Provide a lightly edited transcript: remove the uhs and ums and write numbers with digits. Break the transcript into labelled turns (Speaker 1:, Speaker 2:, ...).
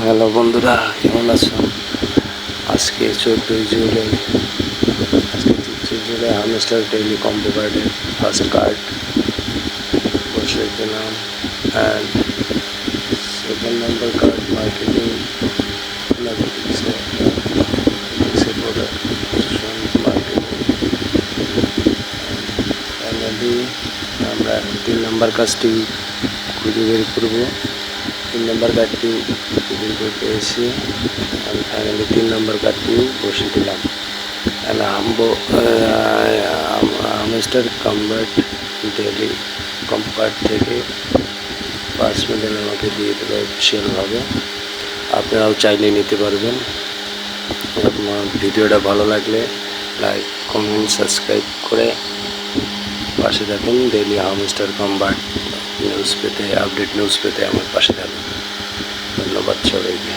Speaker 1: Hello বন্ধুরা, কেমন আছো? আজকে 14ই জুলাই। হামস্টার ডেইলি কম্বো কার্ডের ফার্স্ট কার্ড বসে দিলাম। And second number card marketing finally আমরা 3 নম্বর কাজটি খুঁজে বের করবো। 3 নম্বর কার্ডটি বের করে পেয়েছি। আমি ফাইনালি 3 নম্বর কার্ডটি বসে দিলাম। হামস্টার কম্বাট ডেলি কম্পার্ট থেকে 5 মিলিয়ন আমাকে দিয়ে দেবে অফিসিয়ালভাবে। আপনারাও চাইলে নিতে পারবেন। আমার ভিডিওটা ভালো লাগলে লাইক, কমেন্ট, সাবস্ক্রাইব করে পাশে থাকুন। ডেইলি হামস্টার কম্বাট নিউজ পেতে, আপডেট নিউজ পেতে আমার পাশে থাকুন। ধন্যবাদ সবাইকে।